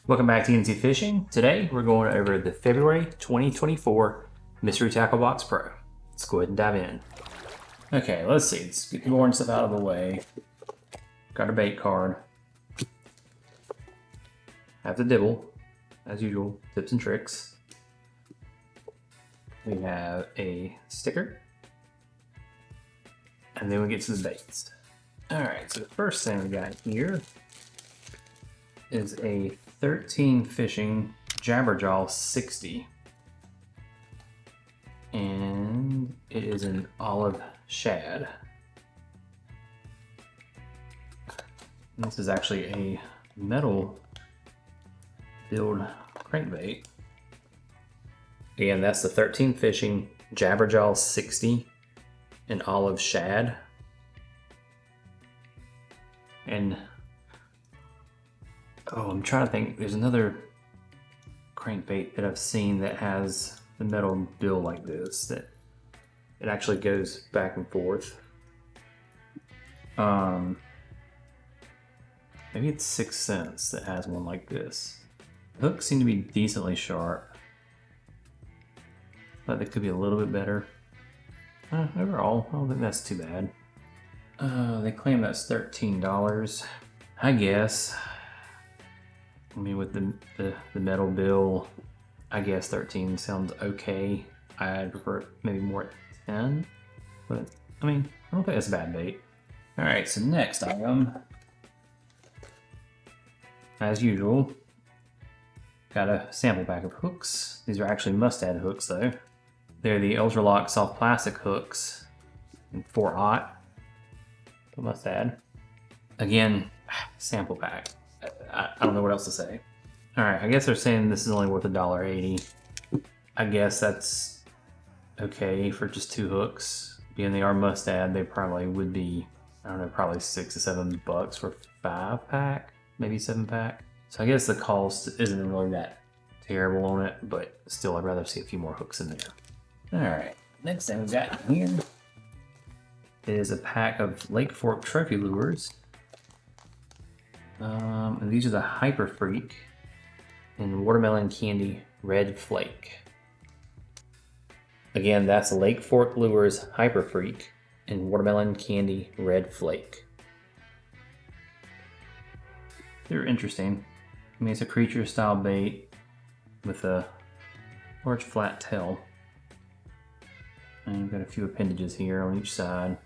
Welcome back to NC Fishing. Today we're going over the February 2024 Mystery Tackle Box Pro. Let's go ahead and dive in. Okay, let's see. Let's get the boring stuff out of the way. Got a bait card. Have the dibble, as usual, tips and tricks. We have a sticker. And then we get to the baits. Alright, so the first thing we got here is a 13 fishing Jabberjaw 60. And it is an olive shad. And this is actually a metal build crankbait. Again, that's the 13 fishing Jabberjaw 60 and olive shad. And oh, I'm trying to think. There's another crankbait that I've seen that has the metal bill like this, that it actually goes back and forth. Maybe it's 6 cents that has one like this. The hooks seem to be decently sharp, but they could be a little bit better. Overall, I don't think that's too bad. They claim that's $13. I guess. I mean, with the metal bill, I guess 13 sounds okay. I'd prefer maybe more at 10, but I mean, I don't think that's a bad bait. All right, so next item, as usual, got a sample pack of hooks. These are actually must-add hooks though. They're the Ultralock soft plastic hooks in 4/0. So must-add. Again, sample pack. I don't know what else to say. All right, I guess they're saying this is only worth $1.80. I guess that's okay for just 2 hooks. Being they are must-add, they probably would be, I don't know, probably $6 to $7 for 5-pack, maybe 7-pack. So I guess the cost isn't really that terrible on it, but still, I'd rather see a few more hooks in there. All right, next thing we got here is a pack of Lake Fork trophy lures. And these are the Hyper Freak and Watermelon Candy Red Flake. Again, that's Lake Fork Lures Hyper Freak and Watermelon Candy Red Flake. They're interesting. I mean, it's a creature style bait with a large flat tail. And you've got a few appendages here on each side.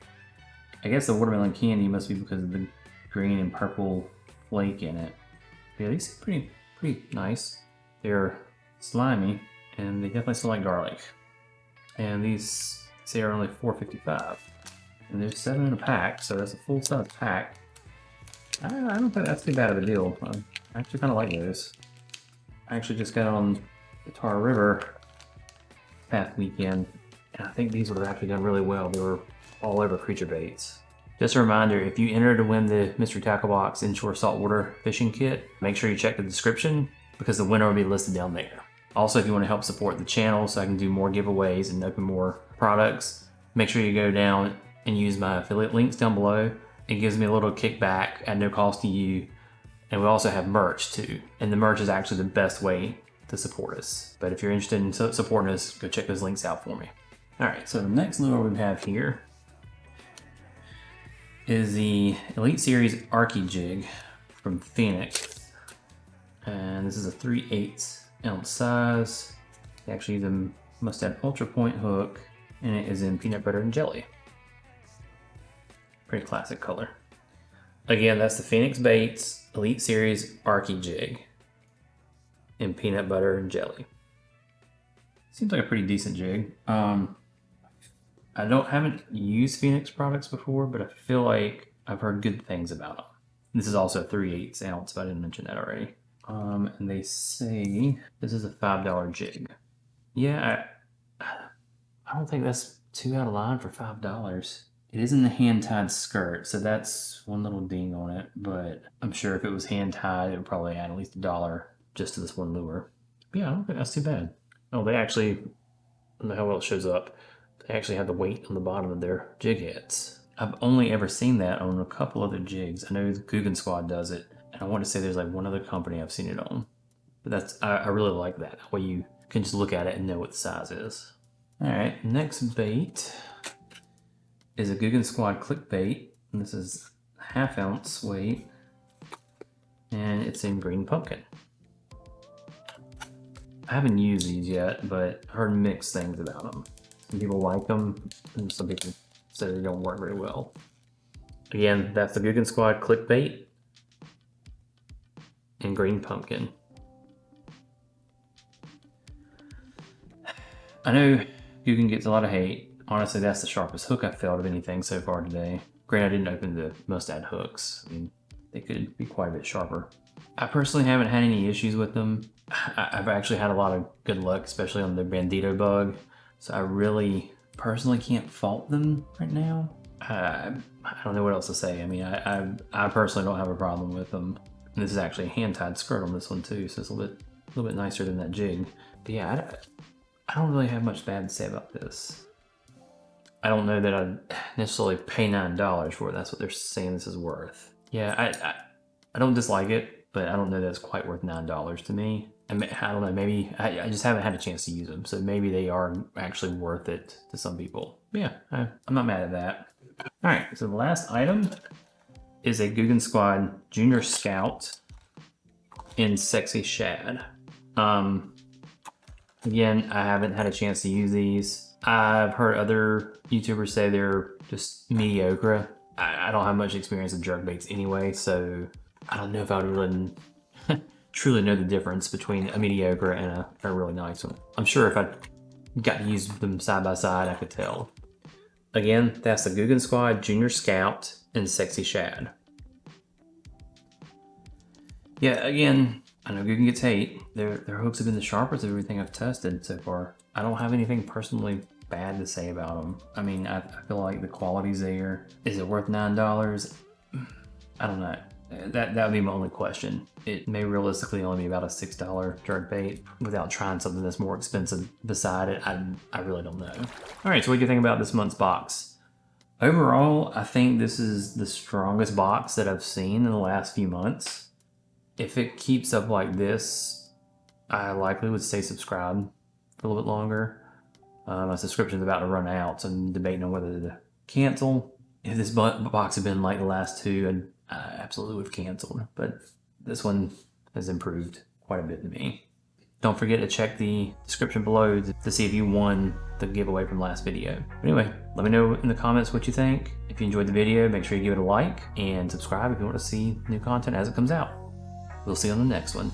I guess the watermelon candy must be because of the green and purple flake in it. Yeah, these seem pretty nice. They're slimy and they definitely smell like garlic. And these say are only $4.55. And there's 7 in a pack, so that's a full size pack. I don't think that's too bad of a deal. I actually kind of like those. I actually just got on the Tar River past weekend, and I think these would have actually done really well. They were all over creature baits. Just a reminder, if you enter to win the Mystery Tackle Box Inshore Saltwater Fishing Kit, make sure you check the description because the winner will be listed down there. Also, if you want to help support the channel so I can do more giveaways and open more products, make sure you go down and use my affiliate links down below. It gives me a little kickback at no cost to you. And we also have merch too. And the merch is actually the best way to support us. But if you're interested in supporting us, go check those links out for me. All right, so the next lure we have here is the Elite Series Arky Jig from Phoenix. And this is a 3/8 ounce size. They actually use a must-add Ultra Point hook, and it is in peanut butter and jelly. Pretty classic color. Again, that's the Phoenix Baits Elite Series Arky Jig in peanut butter and jelly. Seems like a pretty decent jig. I haven't used Phoenix products before, but I feel like I've heard good things about them. This is also a 3/8 ounce, but I didn't mention that already. And they say this is a $5 jig. Yeah, I don't think that's too out of line for $5. It is in the hand-tied skirt, so that's one little ding on it, but I'm sure if it was hand-tied, it would probably add at least $1 just to this one lure. But yeah, I don't think that's too bad. Oh, they actually, I don't know how well it shows up, they actually have the weight on the bottom of their jig heads. I've only ever seen that on a couple other jigs. I know the Coogan Squad does it, and I want to say there's like one other company I've seen it on. But I really like that. That way you can just look at it and know what the size is. All right, next bait is a Guggen Squad Clickbait. And this is 1/2 ounce weight, and it's in green pumpkin. I haven't used these yet, but I heard mixed things about them. Some people like them, and some people say they don't work very well. Again, that's the Guggen Squad Clickbait in green pumpkin. I know Guggen gets a lot of hate. Honestly, that's the sharpest hook I've felt of anything so far today. Granted, I didn't open the Mustad hooks. I mean, they could be quite a bit sharper. I personally haven't had any issues with them. I've actually had a lot of good luck, especially on the Bandito bug. So I really personally can't fault them right now. I don't know what else to say. I mean, I personally don't have a problem with them. And this is actually a hand-tied skirt on this one too, so it's a little bit nicer than that jig. But yeah, I don't really have much bad to say about this. I don't know that I'd necessarily pay $9 for it. That's what they're saying this is worth. Yeah, I don't dislike it, but I don't know that it's quite worth $9 to me. I don't know, maybe I just haven't had a chance to use them, so maybe they are actually worth it to some people. But yeah, I'm not mad at that. All right, so the last item is a Guggen Squad Junior Scout in Sexy Shad. Again, I haven't had a chance to use these. I've heard other YouTubers say they're just mediocre. I don't have much experience with jerkbaits anyway, so I don't know if I would really truly know the difference between a mediocre and a really nice one. I'm sure if I got to use them side by side, I could tell. Again, that's the Guggen Squad Junior Scout in Sexy Shad. Yeah, again, I know Guggen gets hate. Their hooks have been the sharpest of everything I've tested so far. I don't have anything personally bad to say about them. I mean, I feel like the quality's there. Is it worth $9? I don't know. That would be my only question. It may realistically only be about a $6 jerkbait without trying something that's more expensive beside it. I really don't know. All right, so what do you think about this month's box? Overall, I think this is the strongest box that I've seen in the last few months. If it keeps up like this, I likely would stay subscribed for a little bit longer. My subscription's about to run out, so I'm debating on whether to cancel. If this box had been like the last two, I absolutely would have canceled, but this one has improved quite a bit to me. Don't forget to check the description below to see if you won the giveaway from last video. But anyway, let me know in the comments what you think. If you enjoyed the video, make sure you give it a like and subscribe if you want to see new content as it comes out. We'll see you on the next one.